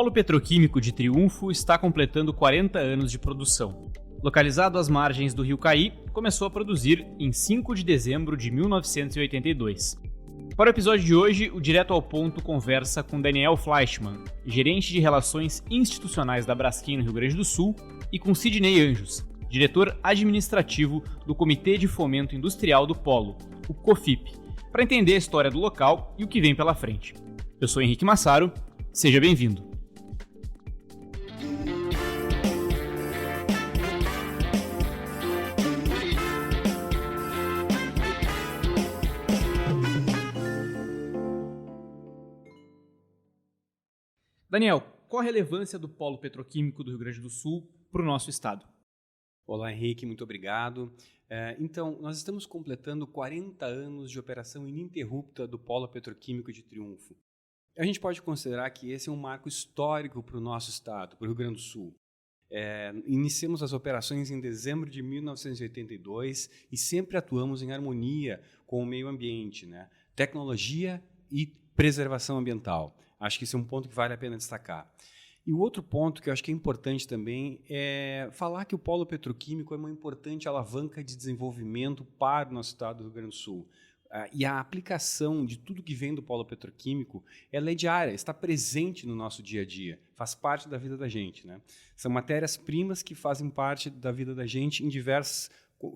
Polo Petroquímico de Triunfo está completando 40 anos de produção. Localizado às margens do Rio Caí, começou a produzir em 5 de dezembro de 1982. Para o episódio de hoje, o Direto ao Ponto conversa com Daniel Fleischmann, gerente de Relações Institucionais da Braskem no Rio Grande do Sul, e com Sidney Anjos, diretor administrativo do Comitê de Fomento Industrial do Polo, o COFIP, para entender a história do local e o que vem pela frente. Eu sou Henrique Massaro, seja bem-vindo. Daniel, qual a relevância do Polo Petroquímico do Rio Grande do Sul para o nosso estado? Olá, Henrique, muito obrigado. Então, nós estamos completando 40 anos de operação ininterrupta do Polo Petroquímico de Triunfo. A gente pode considerar que esse é um marco histórico para o nosso estado, para o Rio Grande do Sul. Iniciamos as operações em dezembro de 1982 e sempre atuamos em harmonia com o meio ambiente, né? Tecnologia e preservação ambiental. Acho que esse é um ponto que vale a pena destacar. E o outro ponto que eu acho que é importante também é falar que o Polo Petroquímico é uma importante alavanca de desenvolvimento para o nosso estado do Rio Grande do Sul. E a aplicação de tudo que vem do Polo Petroquímico, ela é diária, está presente no nosso dia a dia, faz parte da vida da gente, né? São matérias-primas que fazem parte da vida da gente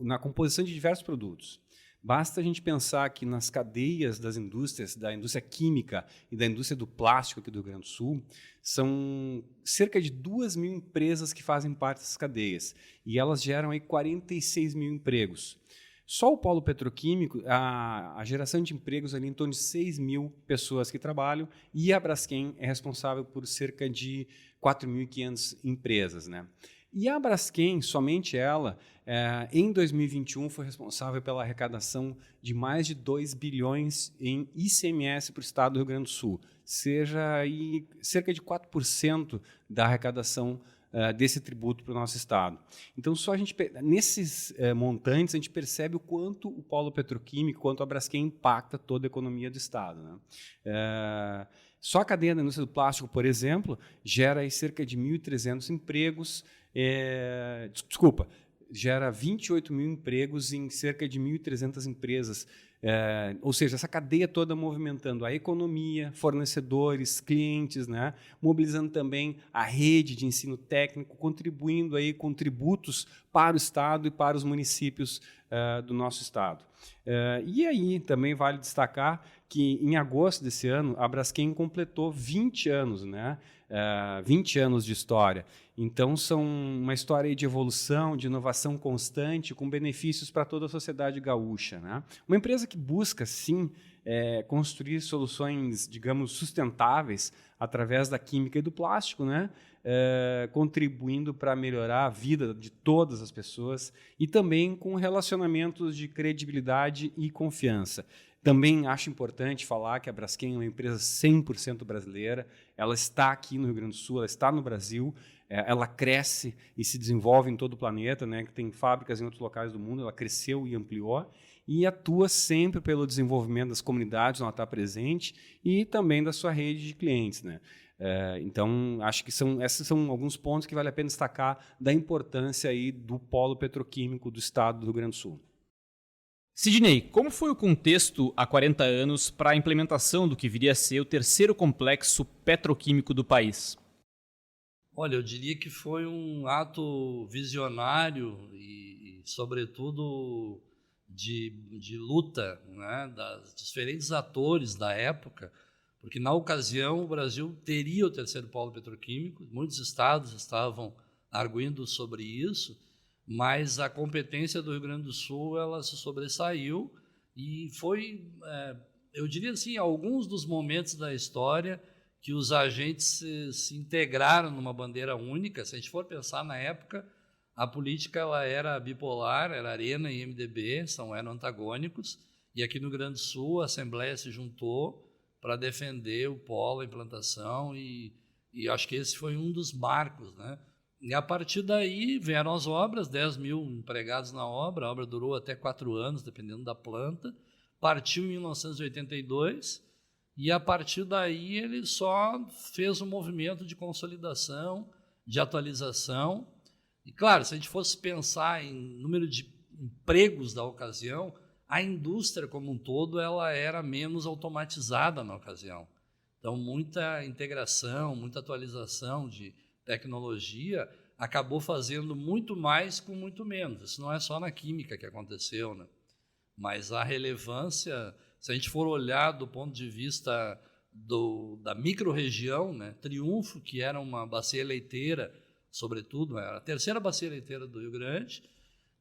na composição de diversos produtos. Basta a gente pensar que nas cadeias das indústrias, da indústria química e da indústria do plástico aqui do Rio Grande do Sul, são cerca de 2.000 empresas que fazem parte dessas cadeias. E elas geram aí 46 mil empregos. Só o Polo Petroquímico, a geração de empregos ali em torno de 6 mil pessoas que trabalham, e a Braskem é responsável por cerca de 4.500 empresas, né? E a Braskem, somente ela, em 2021 foi responsável pela arrecadação de mais de 2 bilhões em ICMS para o estado do Rio Grande do Sul, seja aí cerca de 4% da arrecadação desse tributo para o nosso estado. Então, nesses montantes, a gente percebe o quanto o Polo Petroquímico, quanto a Braskem impacta toda a economia do estado, né? Só a cadeia da indústria do plástico, por exemplo, gera aí cerca de 1.300 empregos, gera 28 mil empregos em cerca de 1.300 empresas. Ou seja, essa cadeia toda movimentando a economia, fornecedores, clientes, né? Mobilizando também a rede de ensino técnico, contribuindo aí com tributos para o estado e para os municípios do nosso estado. E aí também vale destacar que em agosto desse ano a Braskem completou 20 anos, né? 20 anos de história. Então, são uma história de evolução, de inovação constante, com benefícios para toda a sociedade gaúcha, né? Uma empresa que busca, sim, construir soluções, digamos, sustentáveis através da química e do plástico, né? Contribuindo para melhorar a vida de todas as pessoas e também com relacionamentos de credibilidade e confiança. Também acho importante falar que a Braskem é uma empresa 100% brasileira, ela está aqui no Rio Grande do Sul, ela está no Brasil, ela cresce e se desenvolve em todo o planeta, né, que tem fábricas em outros locais do mundo, ela cresceu e ampliou, e atua sempre pelo desenvolvimento das comunidades onde ela está presente e também da sua rede de clientes, né? Então, acho que esses são alguns pontos que vale a pena destacar da importância aí do polo petroquímico do estado do Rio Grande do Sul. Sidney, como foi o contexto há 40 anos para a implementação do que viria a ser o terceiro complexo petroquímico do país? Olha, eu diria que foi um ato visionário e sobretudo, de luta, né, dos diferentes atores da época, porque, na ocasião, o Brasil teria o terceiro polo petroquímico, muitos estados estavam arguindo sobre isso, mas a competência do Rio Grande do Sul ela se sobressaiu e foi, eu diria assim, alguns dos momentos da história que os agentes se integraram numa bandeira única. Se a gente for pensar na época, a política ela era bipolar, era Arena e MDB, eram antagônicos, e aqui no Rio Grande do Sul a Assembleia se juntou para defender o polo, a implantação, e acho que esse foi um dos marcos, né? E a partir daí vieram as obras, 10 mil empregados na obra, a obra durou até 4 anos, dependendo da planta, partiu em 1982, e a partir daí ele só fez um movimento de consolidação, de atualização. E, claro, se a gente fosse pensar em número de empregos da ocasião, a indústria como um todo ela era menos automatizada na ocasião. Então, muita integração, muita atualização de tecnologia acabou fazendo muito mais com muito menos. Isso não é só na química que aconteceu, né? Mas a relevância, se a gente for olhar do ponto de vista da microrregião, né? Triunfo, que era uma bacia leiteira, sobretudo, era a terceira bacia leiteira do Rio Grande,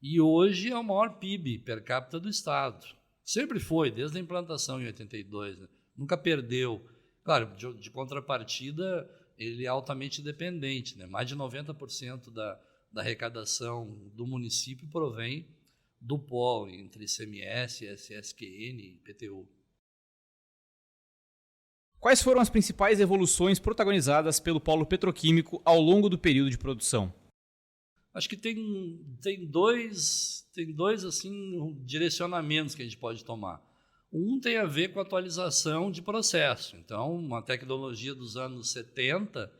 e hoje é o maior PIB per capita do estado. Sempre foi, desde a implantação em 82, né? Nunca perdeu. Claro, de contrapartida, ele é altamente dependente, né? Mais de 90% da arrecadação do município provém do polo, entre ICMS, SSQN e IPTU. Quais foram as principais evoluções protagonizadas pelo polo petroquímico ao longo do período de produção? Acho que tem dois assim, direcionamentos que a gente pode tomar. Um tem a ver com a atualização de processo. Então, uma tecnologia dos anos 70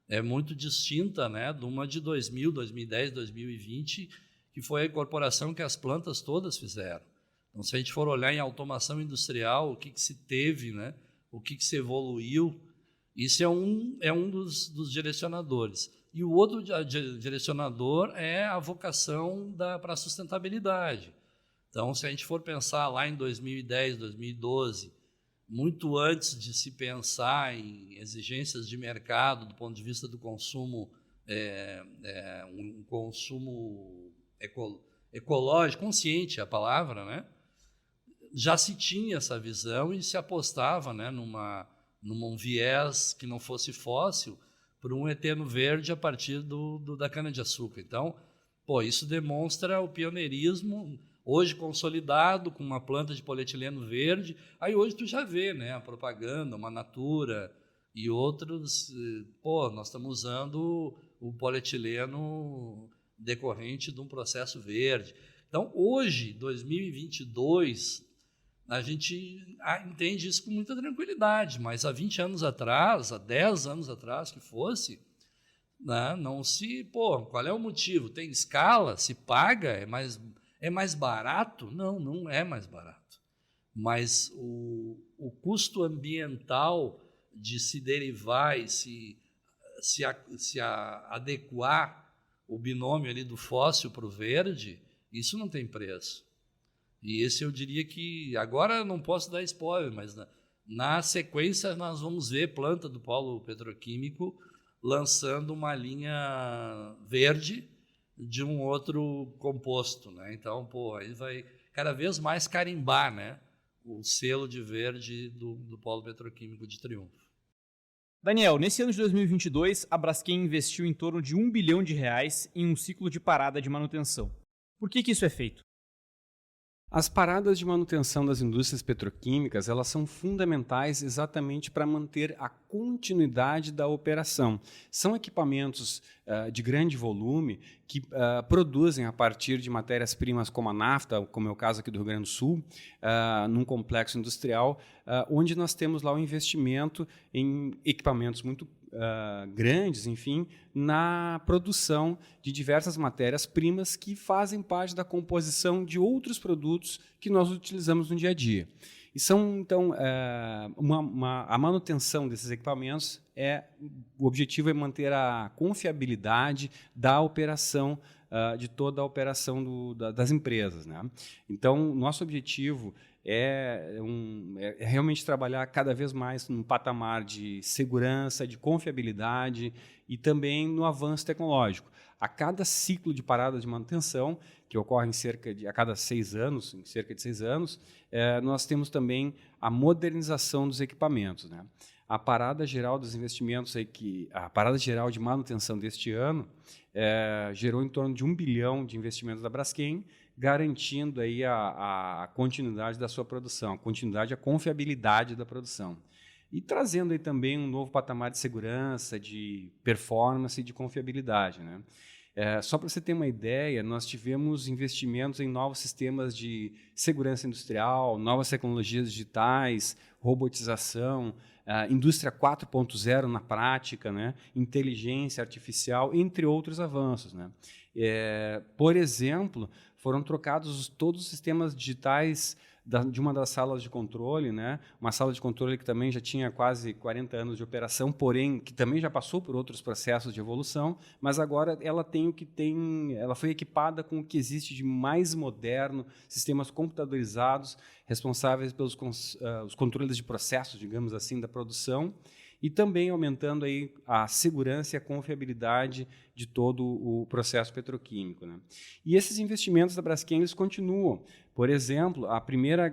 é muito distinta, né, de uma de 2000, 2010, 2020, que foi a incorporação que as plantas todas fizeram. Então, se a gente for olhar em automação industrial, o que se teve, né, o que se evoluiu, isso é um dos direcionadores. E o outro direcionador é a vocação para a sustentabilidade. Então, se a gente for pensar lá em 2010, 2012, muito antes de se pensar em exigências de mercado do ponto de vista do consumo, um consumo ecológico, consciente é a palavra, né? Já se tinha essa visão e se apostava, né, num viés que não fosse fóssil, por um eterno verde a partir da cana-de-açúcar. Então, isso demonstra o pioneirismo, hoje consolidado com uma planta de polietileno verde. Aí hoje tu já vê, né, a propaganda, uma Natura e outros. Nós estamos usando o polietileno decorrente de um processo verde. Então, hoje, 2022, a gente entende isso com muita tranquilidade, mas há 20 anos atrás, há 10 anos atrás que fosse, né, não se... qual é o motivo? Tem escala? Se paga? É mais barato? Não é mais barato. Mas o custo ambiental de se derivar e se adequar o binômio ali do fóssil para o verde, isso não tem preço. E esse eu diria que, agora não posso dar spoiler, mas na sequência nós vamos ver planta do polo petroquímico lançando uma linha verde de um outro composto, né? Então, aí vai cada vez mais carimbar, né, o selo de verde do polo petroquímico de Triunfo. Daniel, nesse ano de 2022, a Braskem investiu em torno de R$1 bilhão em um ciclo de parada de manutenção. Por que isso é feito? As paradas de manutenção das indústrias petroquímicas, elas são fundamentais exatamente para manter a continuidade da operação. São equipamentos de grande volume que produzem a partir de matérias-primas como a nafta, como é o caso aqui do Rio Grande do Sul, num complexo industrial, onde nós temos lá o investimento em equipamentos muito grandes, enfim, na produção de diversas matérias-primas que fazem parte da composição de outros produtos que nós utilizamos no dia a dia. E são, então, a manutenção desses equipamentos, o objetivo é manter a confiabilidade da operação, de toda a operação das empresas, né? Então, nosso objetivo é realmente trabalhar cada vez mais num patamar de segurança, de confiabilidade e também no avanço tecnológico. A cada ciclo de parada de manutenção, que ocorre a cada 6 anos, em cerca de 6 anos, nós temos também a modernização dos equipamentos, né? A parada geral dos investimentos, a parada geral de manutenção deste ano, gerou em torno de R$1 bilhão de investimentos da Braskem, garantindo aí a continuidade da sua produção, a continuidade, a confiabilidade da produção. E trazendo aí também um novo patamar de segurança, de performance e de confiabilidade, né? Só para você ter uma ideia, nós tivemos investimentos em novos sistemas de segurança industrial, novas tecnologias digitais, robotização, indústria 4.0 na prática, né? Inteligência artificial, entre outros avanços, né? Por exemplo, foram trocados todos os sistemas digitais de uma das salas de controle, né? Uma sala de controle que também já tinha quase 40 anos de operação, porém que também já passou por outros processos de evolução, mas agora ela ela foi equipada com o que existe de mais moderno, sistemas computadorizados, responsáveis pelos os controles de processos, digamos assim, da produção, e também aumentando aí a segurança e a confiabilidade de todo o processo petroquímico, né? E esses investimentos da Braskem eles continuam. Por exemplo, a primeira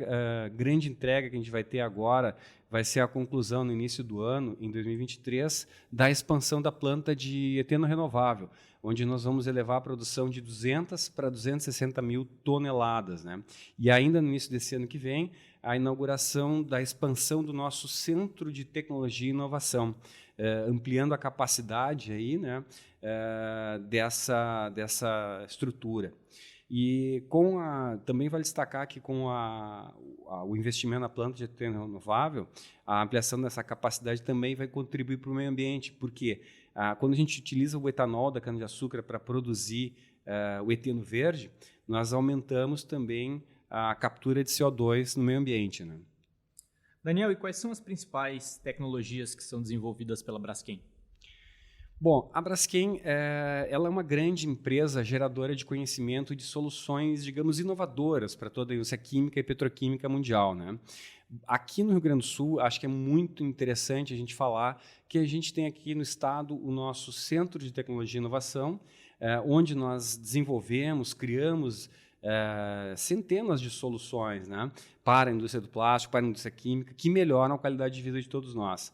grande entrega que a gente vai ter agora vai ser a conclusão no início do ano, em 2023, da expansão da planta de eteno renovável, onde nós vamos elevar a produção de 200 para 260 mil toneladas, né? E ainda no início desse ano que vem, a inauguração da expansão do nosso Centro de Tecnologia e Inovação, ampliando a capacidade aí, né, dessa estrutura. E também vale destacar que com o investimento na planta de eteno renovável, a ampliação dessa capacidade também vai contribuir para o meio ambiente, porque quando a gente utiliza o etanol da cana-de-açúcar para produzir o eteno verde, nós aumentamos também a captura de CO2 no meio ambiente, né? Daniel, e quais são as principais tecnologias que são desenvolvidas pela Braskem? Bom, a Braskem ela é uma grande empresa geradora de conhecimento e de soluções, digamos, inovadoras para toda a indústria química e petroquímica mundial, né? Aqui no Rio Grande do Sul, acho que é muito interessante a gente falar que a gente tem aqui no estado o nosso Centro de Tecnologia e Inovação, onde nós desenvolvemos, criamos centenas de soluções, né, para a indústria do plástico, para a indústria química, que melhoram a qualidade de vida de todos nós.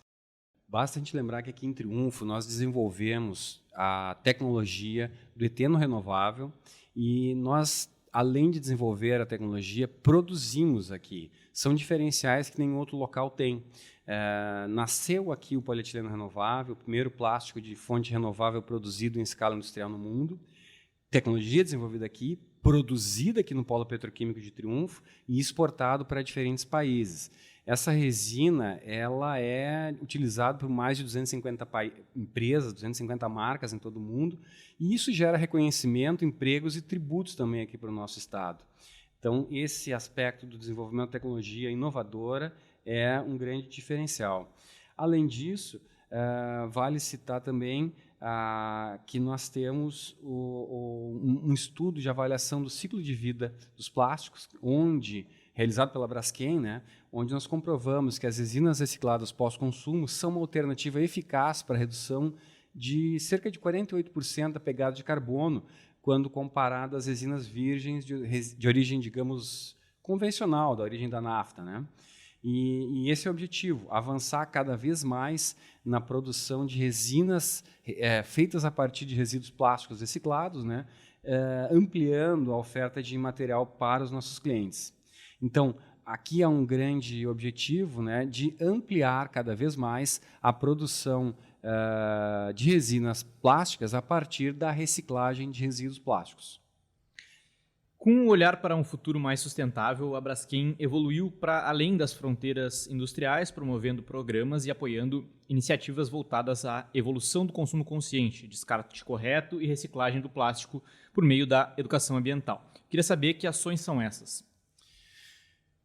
Basta a gente lembrar que aqui em Triunfo nós desenvolvemos a tecnologia do eteno renovável e nós, além de desenvolver a tecnologia, produzimos aqui. São diferenciais que nenhum outro local tem. Nasceu aqui o polietileno renovável, o primeiro plástico de fonte renovável produzido em escala industrial no mundo. Tecnologia desenvolvida aqui, produzida aqui no Polo Petroquímico de Triunfo e exportado para diferentes países. Essa resina ela é utilizada por mais de 250 empresas, 250 marcas em todo o mundo, e isso gera reconhecimento, empregos e tributos também aqui para o nosso estado. Então, esse aspecto do desenvolvimento de tecnologia inovadora é um grande diferencial. Além disso, vale citar também que nós temos um estudo de avaliação do ciclo de vida dos plásticos, realizado pela Braskem, né, onde nós comprovamos que as resinas recicladas pós-consumo são uma alternativa eficaz para a redução de cerca de 48% da pegada de carbono, quando comparado às resinas virgens de origem, digamos, convencional, da origem da nafta, né? E esse é o objetivo, avançar cada vez mais na produção de resinas feitas a partir de resíduos plásticos reciclados, né, ampliando a oferta de material para os nossos clientes. Então, aqui há um grande objetivo, né, de ampliar cada vez mais a produção de resinas plásticas a partir da reciclagem de resíduos plásticos. Com um olhar para um futuro mais sustentável, a Braskem evoluiu para além das fronteiras industriais, promovendo programas e apoiando iniciativas voltadas à evolução do consumo consciente, descarte correto e reciclagem do plástico por meio da educação ambiental. Queria saber que ações são essas.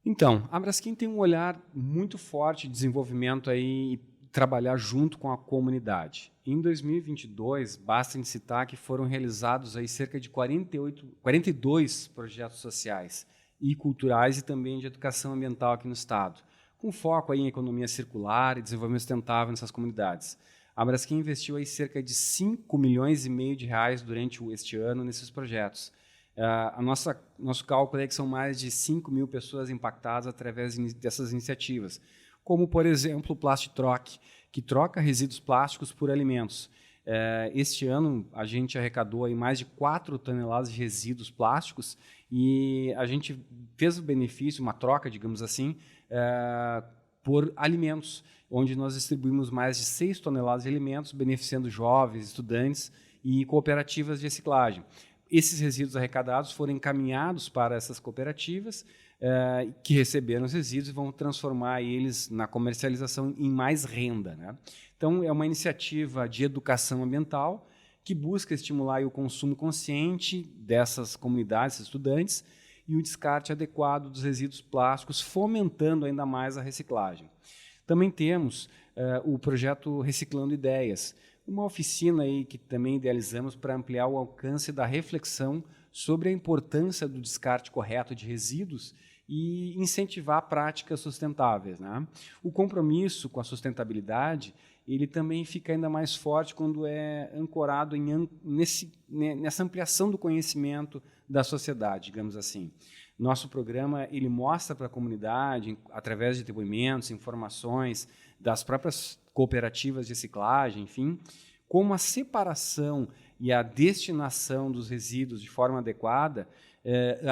Então, a Braskem tem um olhar muito forte de desenvolvimento aí, e trabalhar junto com a comunidade. Em 2022, basta citar que foram realizados aí cerca de 42 projetos sociais e culturais e também de educação ambiental aqui no estado, com foco aí em economia circular e desenvolvimento sustentável nessas comunidades. A Braskem investiu aí cerca de 5 milhões e meio de reais durante este ano nesses projetos. Nosso cálculo é que são mais de 5 mil pessoas impactadas através dessas iniciativas, como, por exemplo, o Plastitroc, que troca resíduos plásticos por alimentos. Este ano, a gente arrecadou aí mais de 4 toneladas de resíduos plásticos e a gente fez o benefício, uma troca, digamos assim, por alimentos, onde nós distribuímos mais de 6 toneladas de alimentos, beneficiando jovens, estudantes e cooperativas de reciclagem. Esses resíduos arrecadados foram encaminhados para essas cooperativas, que receberam os resíduos e vão transformar eles na comercialização em mais renda, né? Então, é uma iniciativa de educação ambiental que busca estimular o consumo consciente dessas comunidades, estudantes, e o descarte adequado dos resíduos plásticos, fomentando ainda mais a reciclagem. Também temos o projeto Reciclando Ideias, uma oficina aí que também idealizamos para ampliar o alcance da reflexão sobre a importância do descarte correto de resíduos e incentivar práticas sustentáveis, né? O compromisso com a sustentabilidade ele também fica ainda mais forte quando é ancorado nessa ampliação do conhecimento da sociedade, digamos assim. Nosso programa ele mostra para a comunidade, através de depoimentos, informações das próprias cooperativas de reciclagem, enfim, como a separação e a destinação dos resíduos de forma adequada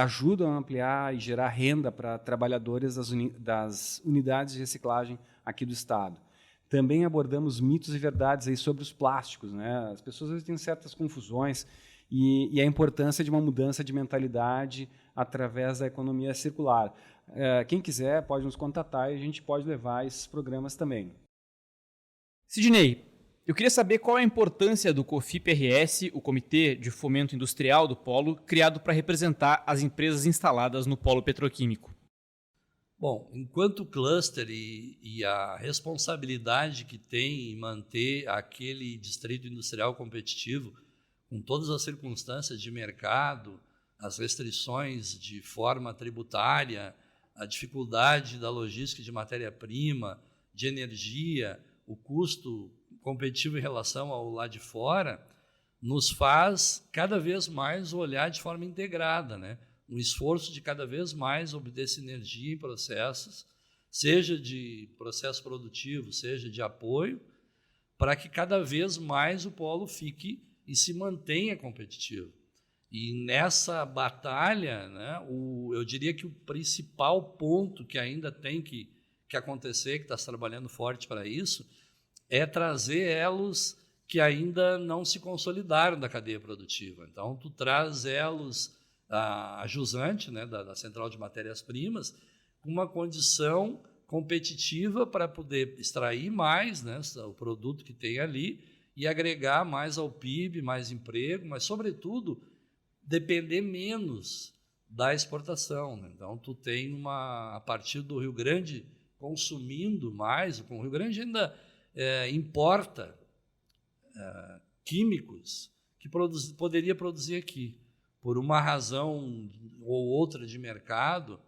ajudam a ampliar e gerar renda para trabalhadores das unidades de reciclagem aqui do Estado. Também abordamos mitos e verdades aí sobre os plásticos, né? As pessoas às vezes têm certas confusões e a importância de uma mudança de mentalidade através da economia circular. Quem quiser pode nos contatar e a gente pode levar esses programas também. Sidney, eu queria saber qual é a importância do COFIP-RS, o Comitê de Fomento Industrial do Polo, criado para representar as empresas instaladas no polo petroquímico. Bom, enquanto cluster e a responsabilidade que tem em manter aquele distrito industrial competitivo, com todas as circunstâncias de mercado, as restrições de forma tributária, a dificuldade da logística de matéria-prima, de energia, o custo competitivo em relação ao lado de fora, nos faz cada vez mais olhar de forma integrada, né? Um esforço de cada vez mais obter sinergia em processos, seja de processo produtivo, seja de apoio, para que cada vez mais o polo fique e se mantenha competitivo. E nessa batalha, né, eu diria que o principal ponto que ainda tem que acontecer, que está se trabalhando forte para isso, é trazer elos que ainda não se consolidaram da cadeia produtiva. Então, tu traz elos a jusante, né, da central de matérias-primas, com uma condição competitiva para poder extrair mais, né, o produto que tem ali e agregar mais ao PIB, mais emprego, mas, sobretudo, depender menos da exportação, né? Então, tu tem a partir do Rio Grande consumindo mais, o Rio Grande ainda importa químicos que poderia produzir aqui. Por uma razão ou outra de mercado,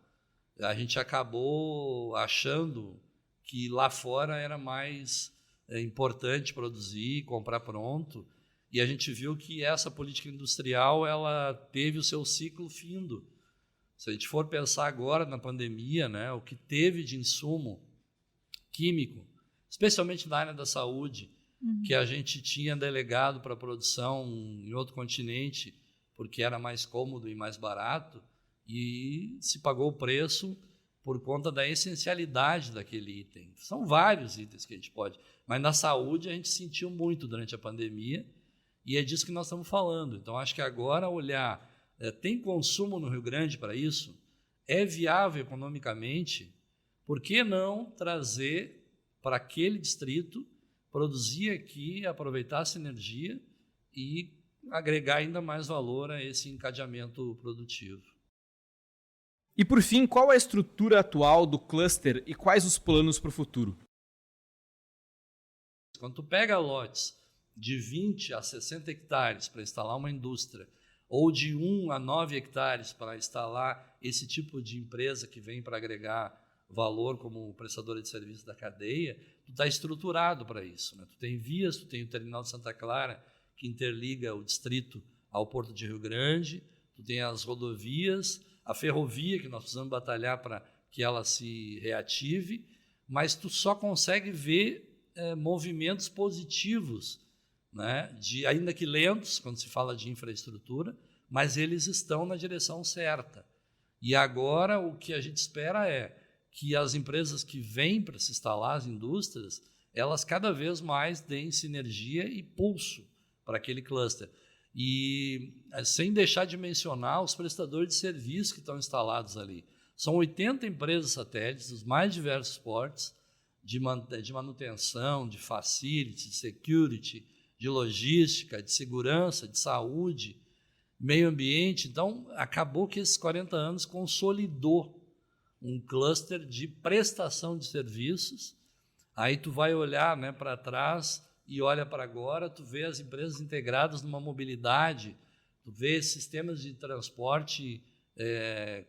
a gente acabou achando que lá fora era mais importante produzir, comprar pronto, e a gente viu que essa política industrial ela teve o seu ciclo findo. Se a gente for pensar agora na pandemia, né, o que teve de insumo químico, especialmente na área da saúde, que a gente tinha delegado para produção em outro continente, porque era mais cômodo e mais barato, e se pagou o preço por conta da essencialidade daquele item. São vários itens que a gente pode, mas na saúde a gente sentiu muito durante a pandemia, e é disso que nós estamos falando. Então, acho que agora olhar, tem consumo no Rio Grande para isso? É viável economicamente? Por que não trazer para aquele distrito, produzir aqui, aproveitar essa energia e agregar ainda mais valor a esse encadeamento produtivo? E, por fim, qual a estrutura atual do cluster e quais os planos para o futuro? Quando tu pega lotes de 20 a 60 hectares para instalar uma indústria, ou de 1 a 9 hectares para instalar esse tipo de empresa que vem para agregar valor como prestadora de serviço da cadeia, tu está estruturado para isso, né? Tu tem vias, tu tem o terminal de Santa Clara, que interliga o distrito ao Porto de Rio Grande, tu tem as rodovias, a ferrovia, que nós precisamos batalhar para que ela se reative, mas tu só consegue ver movimentos positivos, né, ainda que lentos, quando se fala de infraestrutura, mas eles estão na direção certa. E agora o que a gente espera é que as empresas que vêm para se instalar, as indústrias, elas cada vez mais deem sinergia e pulso para aquele cluster. E sem deixar de mencionar os prestadores de serviço que estão instalados ali. São 80 empresas satélites dos mais diversos portes, de manutenção, de facility, de security, de logística, de segurança, de saúde, meio ambiente. Então, acabou que esses 40 anos consolidou um cluster de prestação de serviços. Aí tu vai olhar, né, para trás e olha para agora, tu vê as empresas integradas numa mobilidade, tu vê sistemas de transporte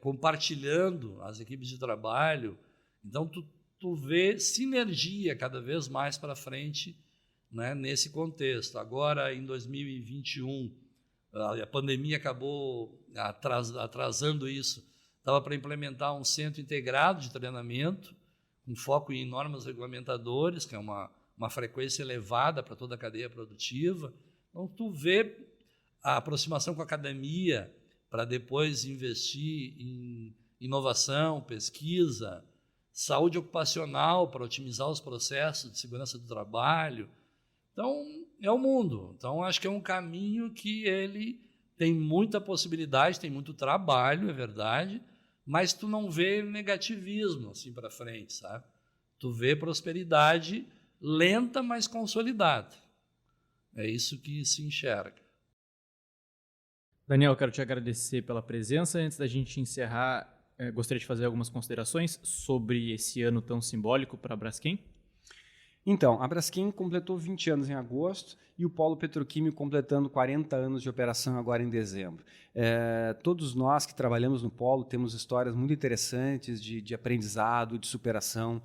compartilhando as equipes de trabalho. Então, tu vê sinergia cada vez mais para frente, né, nesse contexto. Agora, em 2021, a pandemia acabou atrasando isso. Estava para implementar um centro integrado de treinamento, com foco em normas regulamentadoras, que é uma frequência elevada para toda a cadeia produtiva. Então, tu vê a aproximação com a academia para depois investir em inovação, pesquisa, saúde ocupacional para otimizar os processos de segurança do trabalho. Então, é o mundo. Então, acho que é um caminho que ele tem muita possibilidade, tem muito trabalho, é verdade, mas tu não vê negativismo assim para frente, sabe? Tu vê prosperidade lenta, mas consolidada. É isso que se enxerga. Daniel, quero te agradecer pela presença. Antes da gente encerrar, gostaria de fazer algumas considerações sobre esse ano tão simbólico para a Braskem. Então, a Braskem completou 20 anos em agosto e o Polo Petroquímico completando 40 anos de operação agora em dezembro. Todos nós que trabalhamos no Polo temos histórias muito interessantes de aprendizado, de superação.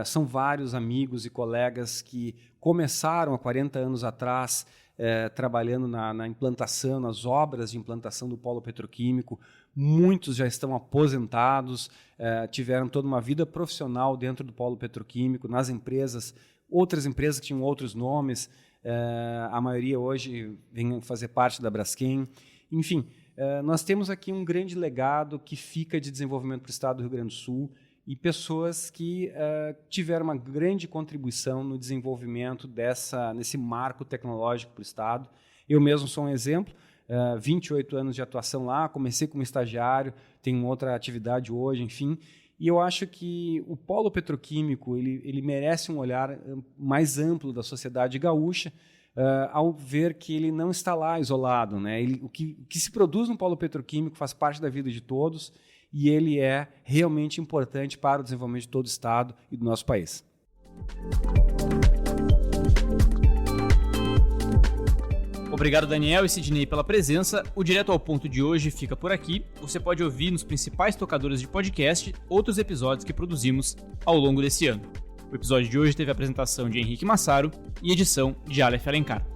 São vários amigos e colegas que começaram há 40 anos atrás trabalhando na implantação, nas obras de implantação do Polo Petroquímico. Muitos já estão aposentados, tiveram toda uma vida profissional dentro do Polo Petroquímico, nas empresas, outras empresas que tinham outros nomes, a maioria hoje vem fazer parte da Braskem. Enfim, nós temos aqui um grande legado que fica de desenvolvimento para o estado do Rio Grande do Sul e pessoas que tiveram uma grande contribuição no desenvolvimento nesse marco tecnológico para o estado. Eu mesmo sou um exemplo. 28 anos de atuação lá, comecei como estagiário, tenho outra atividade hoje, enfim, e eu acho que o Polo Petroquímico ele merece um olhar mais amplo da sociedade gaúcha, ao ver que ele não está lá isolado, né? O que se produz no Polo Petroquímico faz parte da vida de todos e ele é realmente importante para o desenvolvimento de todo o estado e do nosso país. Obrigado, Daniel e Sidney, pela presença. O Direto ao Ponto de hoje fica por aqui. Você pode ouvir nos principais tocadores de podcast outros episódios que produzimos ao longo desse ano. O episódio de hoje teve a apresentação de Henrique Massaro e edição de Aleph Alencar.